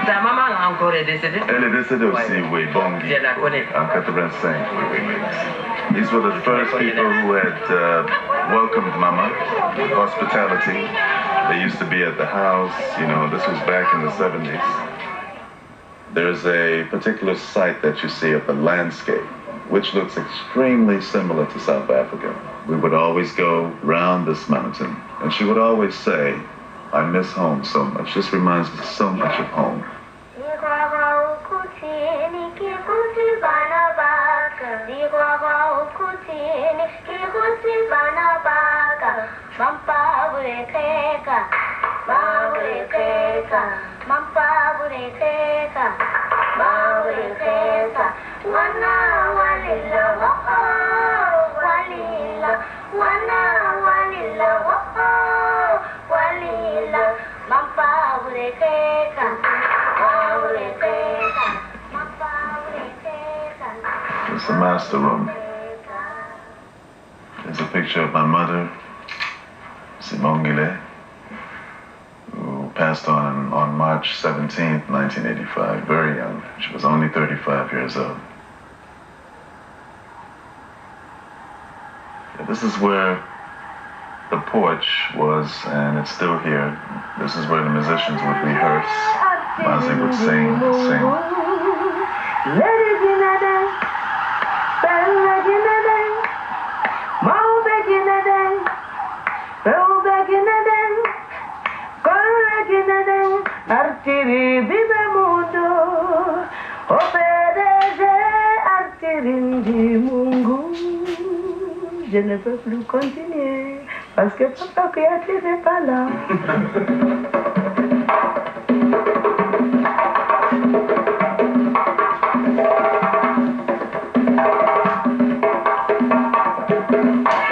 Ta maman encore est décédée? Elle est décédée aussi, oui, Bongi. Je la connais. En 85, oui. These were the first people who had welcomed Mama, hospitality. They used to be at the house, you know, this was back in the 70s. There's a particular site that you see of the landscape, which looks extremely similar to South Africa. We would always go round this mountain, and she would always say, I miss home so much. This reminds me so much of home. It's the master room. There's a picture of my mother, Simongile, who passed on March 17th, 1985, very young. She was only 35 years old. This is where the porch was, and it's still here. This is where the musicians would rehearse. Mazi would sing. Je ne peux plus continuer parce que papa Kouyaté n'est pas là.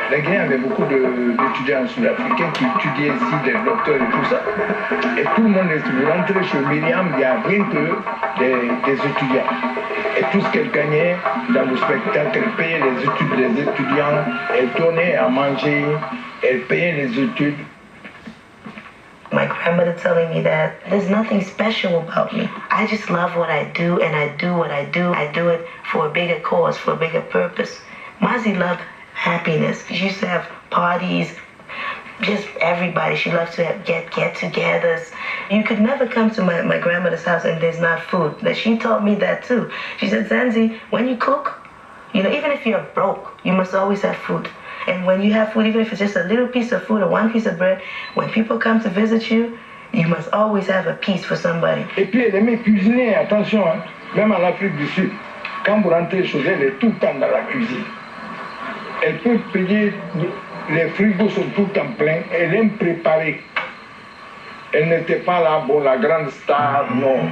La Guinée avait beaucoup d'étudiants sud-africains qui étudiaient ici, des docteurs et tout ça. Et tout le monde est rentré chez Miriam, il n'y a rien que des étudiants. Et tout ce qu'elle gagnait dans le spectacle, elle payait les études des étudiants, elle donnait à manger, elle payait les études. My grandmother telling me that there's nothing special about me. I just love what I do, and I do what I do. I do it for a bigger cause, for a bigger purpose. Mazi loved happiness. She used to have parties, just everybody. She loved to have get-togethers. You could never come to my grandmother's house and there's not food. That she taught me that too. She said, Zanzi, when you cook, you know, even if you're broke, you must always have food. And when you have food, even if it's just a little piece of food or one piece of bread, when people come to visit you, you must always have a piece for somebody. Et puis elle aimait cuisiner, attention, hein, même en Afrique du Sud. Quand vous rentrez chez elle, elle est tout le temps dans la cuisine. Elle peut payer, les frigos sont tout le temps pleins, elle aime préparer. Elle n'était pas là, bon, la grande star, non.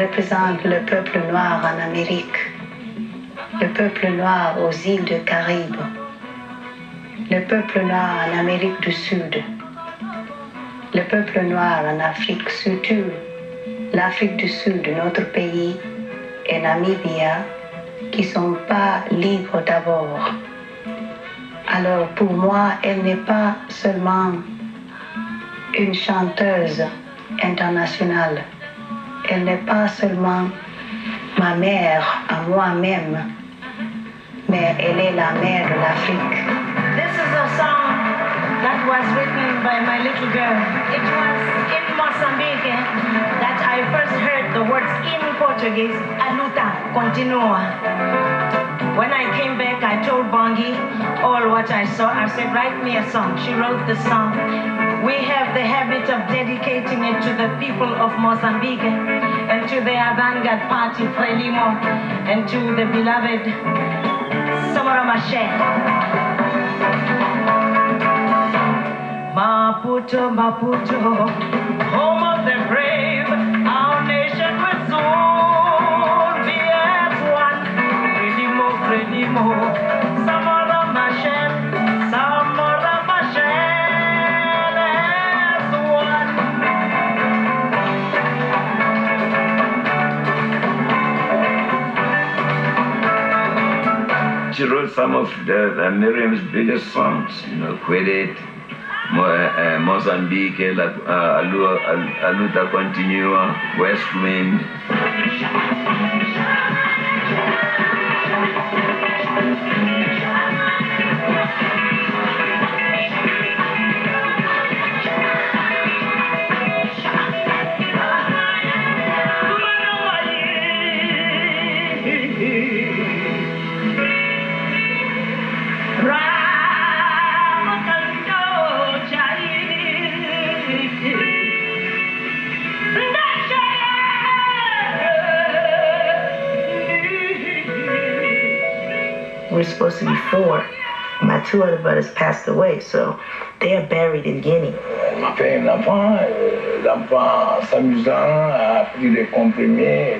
Représente le peuple noir en Amérique, le peuple noir aux îles de Caraïbes, le peuple noir en Amérique du Sud, le peuple noir en Afrique, surtout l'Afrique du Sud, notre pays, et Namibia, qui ne sont pas libres d'abord. Alors pour moi, elle n'est pas seulement une chanteuse internationale. Elle n'est pas seulement ma mère à moi-même, mais elle est la mère de l'Afrique. This is a song that was written by my little girl. It was in Mozambique that I first heard the words in Portuguese, a luta continua. When I came back, I told Bongi all what I saw. I said, write me a song. She wrote the song. We have the habit of dedicating it to the people of Mozambique. And to the avant-garde party, Frelimo, and to the beloved Samora Machel. Maputo, Maputo, home of the brave, our nation will soon be as one. Frelimo, Frelimo, Samora Machel, Samora Machel as one. She wrote some of Miriam's biggest songs, you know, Quit It, Mozambique, Aluta Continua, West Wind. We're supposed to be 4. My 2 other brothers passed away, so they are buried in Guinea. Elle m'a fait un enfant, l'enfant s'amusant, a pris des comprimés,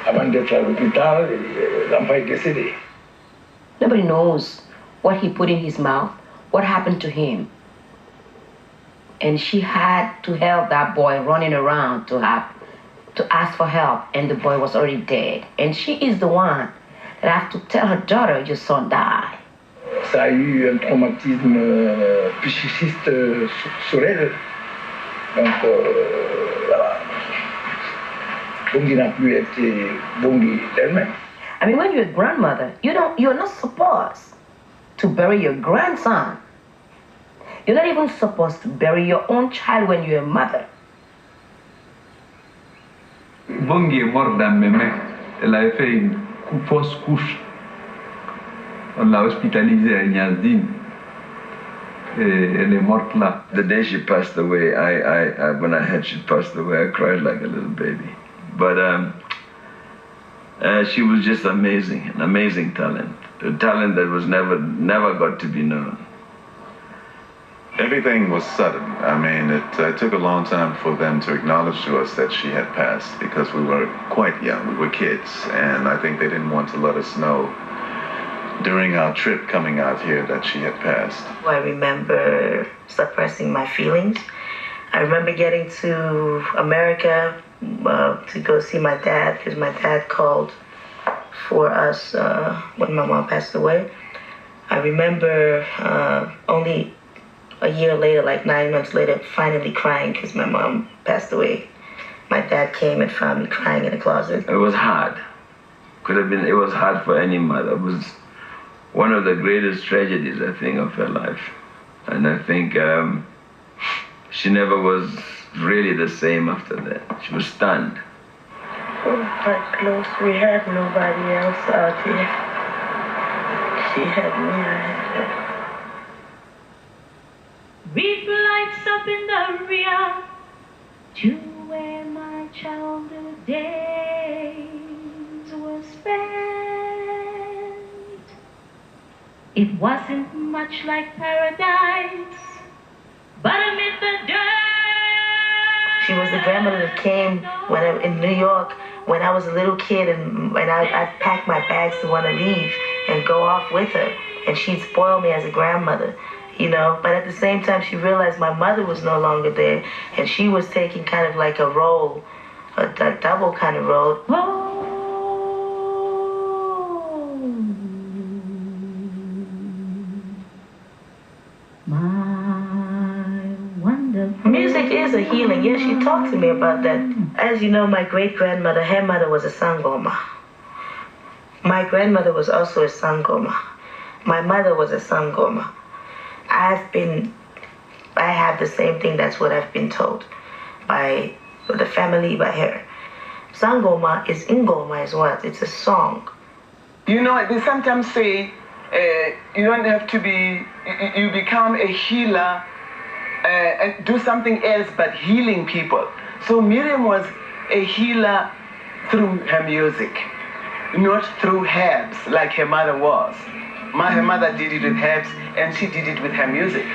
avant d'être à l'hôpital, l'enfant est décédé. Nobody knows what he put in his mouth, what happened to him. And she had to help that boy running around to ask for help, and the boy was already dead. And she is the one that have to tell her daughter, your son died. Ça a eu un traumatisme psychiste sur elle. Donc, voilà. Bongi n'a plus été Bongi d'elle-même. I mean, when you're a grandmother, you're not supposed to bury your grandson. You're not even supposed to bury your own child when you're a mother. Bongi est morte dans mes mains. Elle avait fait une fausse couche. On l'a hospitalisée à Niazdine. Et elle est morte là. The day she passed away, when I heard she passed away, I cried like a little baby. But she was just amazing, an amazing talent. A talent that was never got to be known. Everything was sudden. I mean, it took a long time for them to acknowledge to us that she had passed because we were quite young. We were kids, and I think they didn't want to let us know during our trip coming out here that she had passed. I remember suppressing my feelings. I remember getting to America to go see my dad because my dad called for us when my mom passed away. I remember only a year later, like 9 months later, finally crying because my mom passed away. My dad came and found me crying in the closet. It was hard. It was hard for any mother. It was one of the greatest tragedies, I think, of her life. And I think she never was really the same after that. She was stunned. We were quite close. We had nobody else out here. She had me, I had her. Reef lights up in the rear to where my childhood days were spent. It wasn't much like paradise, but amid the dirt. She was the grandmother that came in New York when I was a little kid, and I packed my bags to want to leave and go off with her, and she'd spoil me as a grandmother. You know, but at the same time, she realized my mother was no longer there, and she was taking kind of like a role, a double kind of role. Music is a healing. Yes, she talked to me about that. As you know, my great-grandmother, her mother was a sangoma. My grandmother was also a sangoma. My mother was a sangoma. I have the same thing. That's what I've been told by the family, by her. Sangoma is ingoma is what? It's a song. You know, they sometimes say you don't have to be, you become a healer and do something else but healing people. So Miriam was a healer through her music, not through herbs like her mother was. Her mother did it with herbs, and she did it with her music.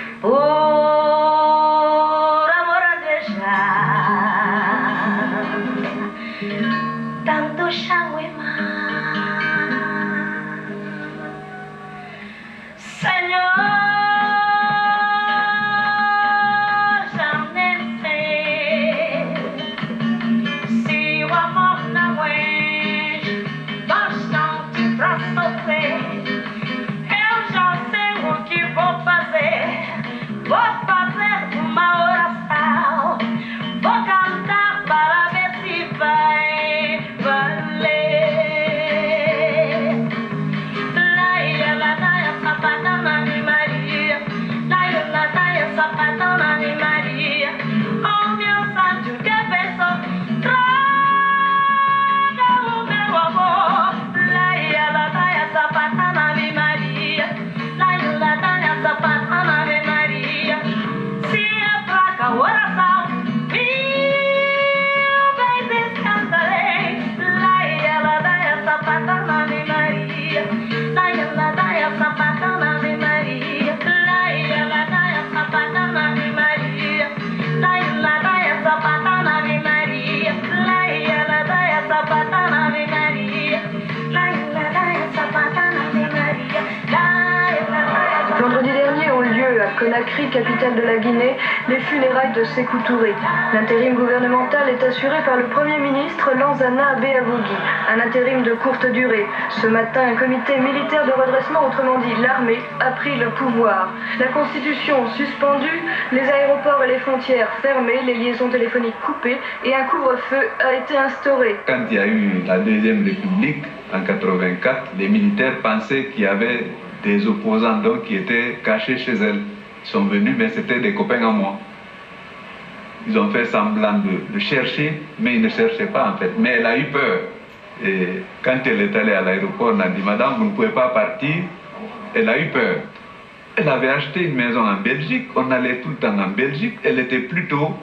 Tanto sangue Señor, jamais sei se o amor não é bastante pra sofrer. Eu já sei o que vou fazer. Vou fazer uma oração. Vou cantar para ver se vai valer. Laia, ladaia, sapatana, mi Maria. Laia, ladaia, sapatana, mi Maria. Oh, meu santo que pensou, traga o meu amor. Laia, ladaia, sapatana, mi Maria. Laia, ladaia, sapatana, mi Maria. Se é fraca a oração, mil vezes cantarei. Laia, ladaia, sapatana, mi Maria. Laia, ladaia, sapatana, mi Maria. Laia, ladaia, sapatana, mi Maria. Laia, ladaia, sapatana, mi Maria. Laia, ladaia, sapatana, mi Maria. Laia, ladaia, sapatana, mi Maria. Laia, ladaia. Vendredi dernier ont lieu à Conakry, capitale de la Guinée, les funérailles de Sékou Touré. L'intérim gouvernemental est assuré par le Premier ministre Lansana Béavogui, un intérim de courte durée. Ce matin, un comité militaire de redressement, autrement dit l'armée, a pris le pouvoir. La Constitution suspendue, les aéroports et les frontières fermées, les liaisons téléphoniques coupées et un couvre-feu a été instauré. Quand il y a eu la Deuxième République, en 84, les militaires pensaient qu'il y avait des opposants donc qui étaient cachés chez elle. Ils sont venus, mais c'était des copains à moi. Ils ont fait semblant de chercher, mais ils ne cherchaient pas en fait. Mais elle a eu peur. Et quand elle est allée à l'aéroport, on a dit, Madame, vous ne pouvez pas partir. Elle a eu peur. Elle avait acheté une maison en Belgique, on allait tout le temps en Belgique. Elle était plutôt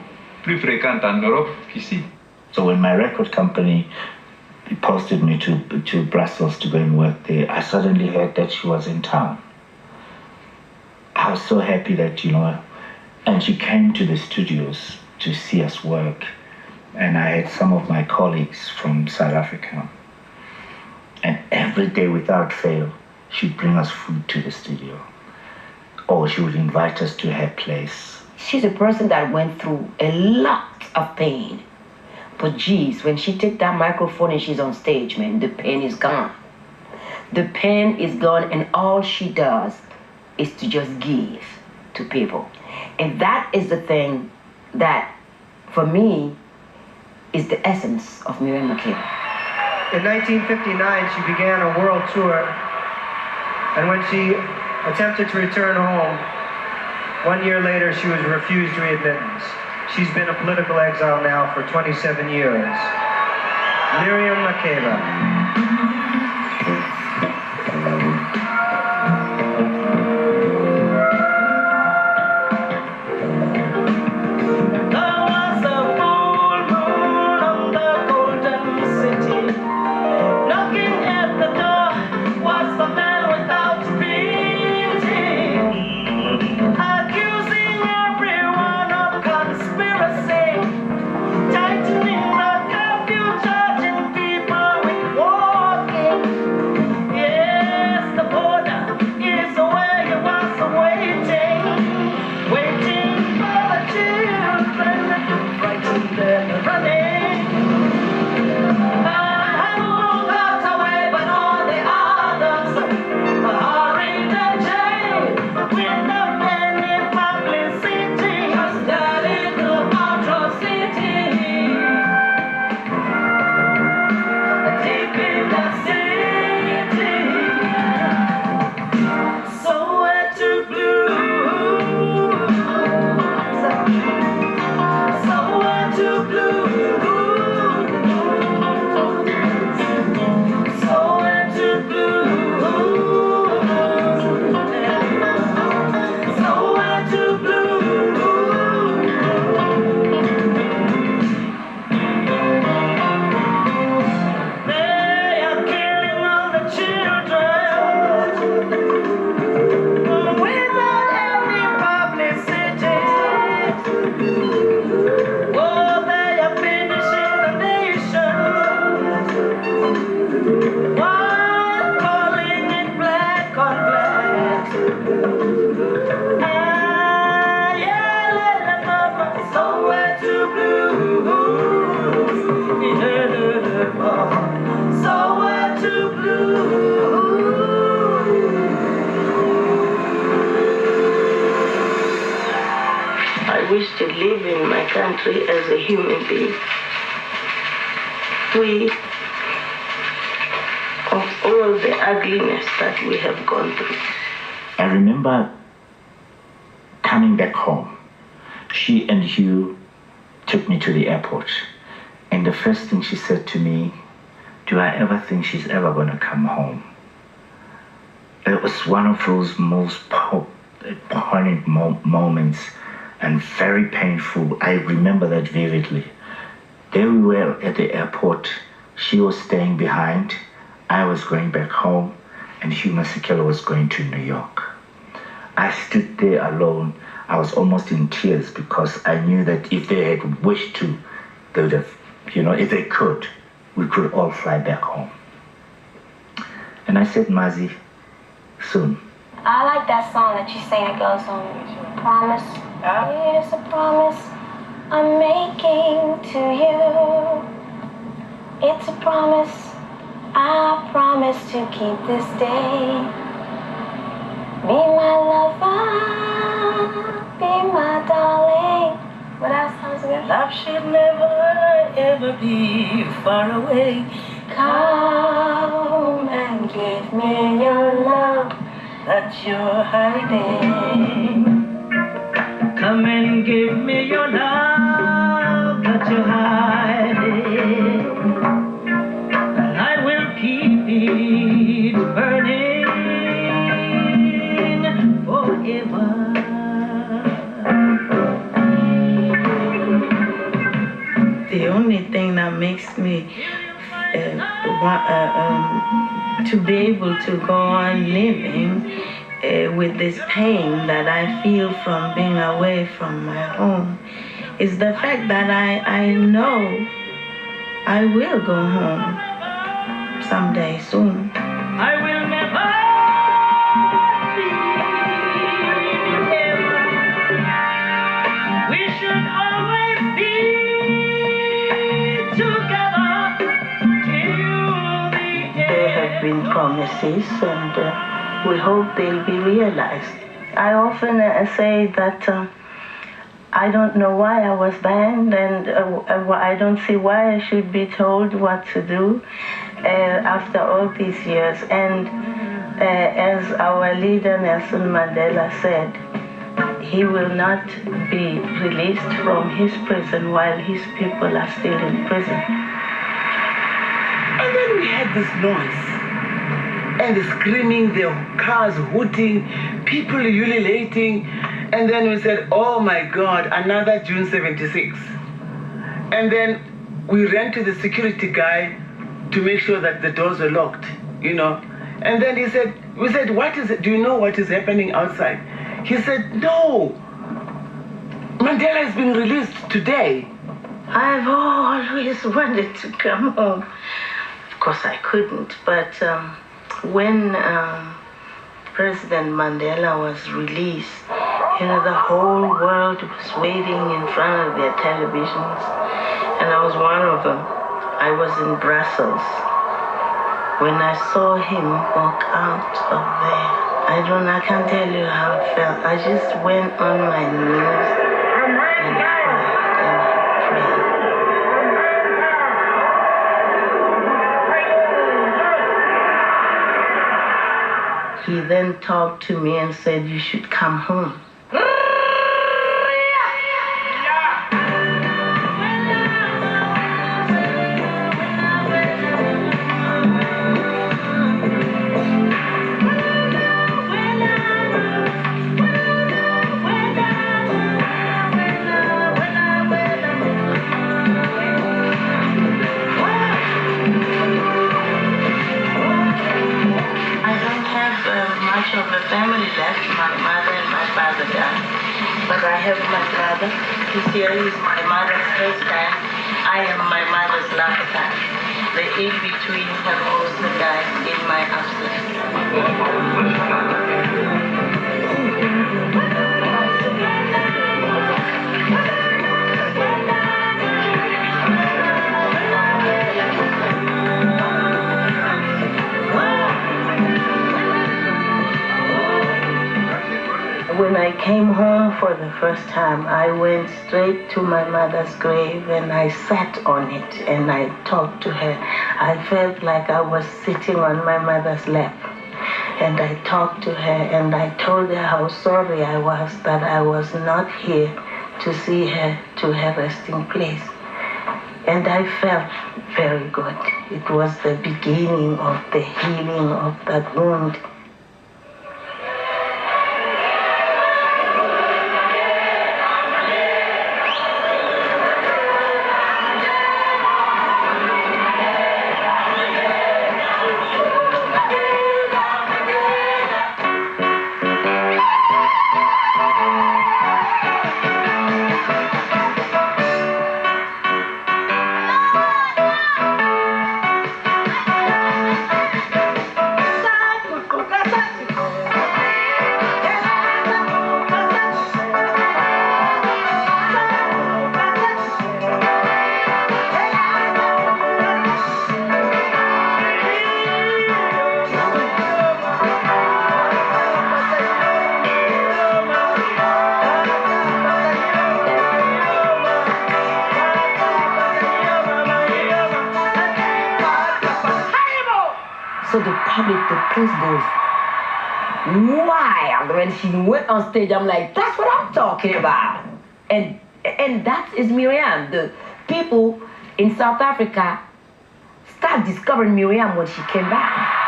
plus fréquente en Europe qu'ici. So when my record company posted me to Brussels to go and work there, I suddenly heard that she was in town. I was so happy that, and she came to the studios to see us work. And I had some of my colleagues from South Africa. And every day without fail, she'd bring us food to the studio. Or she would invite us to her place. She's a person that went through a lot of pain. But geez, when she takes that microphone and she's on stage, man, the pain is gone. The pain is gone, and all she does is to just give to people. And that is the thing that, for me, is the essence of Miriam Makeba. In 1959, she began a world tour, and when she attempted to return home, 1 year later, she was refused readmittance. She's been a political exile now for 27 years. Miriam Makeba. Tightening the curfew, charging people with walking Somewhere to blues. Somewhere to I wish to live in my country as a human being, free of all the ugliness that we have gone through. I remember coming back home. She and Hugh took me to the airport, and the first thing she said to me, do I ever think she's ever going to come home? It was one of those most poignant moments and very painful. I remember that vividly. There we were at the airport. She was staying behind. I was going back home, and Hugh Masekela was going to New York. I stood there alone. I was almost in tears because I knew that if they had wished to, they would have, if they could, we could all fly back home. And I said, Mazi, soon. I like that song that you sang that goes on, promise. Here's a promise I'm making to you. It's a promise, I promise to keep this day. Be my lover, be my darling. What else? How's it go? Love should never, ever be far away. Come and give me your love that you're hiding. Come and give me your love that you're hiding. And I will keep it burning forever. The only thing that makes me to be able to go on living with this pain that I feel from being away from my home is the fact that I know I will go home someday soon. I will never leave you. We should always be together till the end. There have been promises and we hope they'll be realized. I often say that I don't know why I was banned and I don't see why I should be told what to do after all these years. And as our leader Nelson Mandela said, he will not be released from his prison while his people are still in prison. And then we had this noise. And the screaming, the cars hooting, people ululating. And then we said, oh my God, another June 76. And then we ran to the security guy to make sure that the doors were locked, And then we said, what is it? Do you know what is happening outside? He said, no, Mandela has been released today. I've always wanted to come home. Of course I couldn't, but when President Mandela was released, the whole world was waiting in front of their televisions, and I was one of them. I was in Brussels when I saw him walk out of there. I can't tell you how it felt. I just went on my knees and cried and prayed. He then talked to me and said, you should come home. Of the family left, my mother and my father died. But I have my brother. He's here. He's my mother's first time. I am my mother's last time. The in-between have also died in my absence. When I came home for the first time, I went straight to my mother's grave and I sat on it and I talked to her. I felt like I was sitting on my mother's lap. And I talked to her and I told her how sorry I was that I was not here to see her to her resting place. And I felt very good. It was the beginning of the healing of that wound. So the public, the place goes wild. When she went on stage, I'm like, that's what I'm talking about. And that is Miriam. The people in South Africa start discovering Miriam when she came back.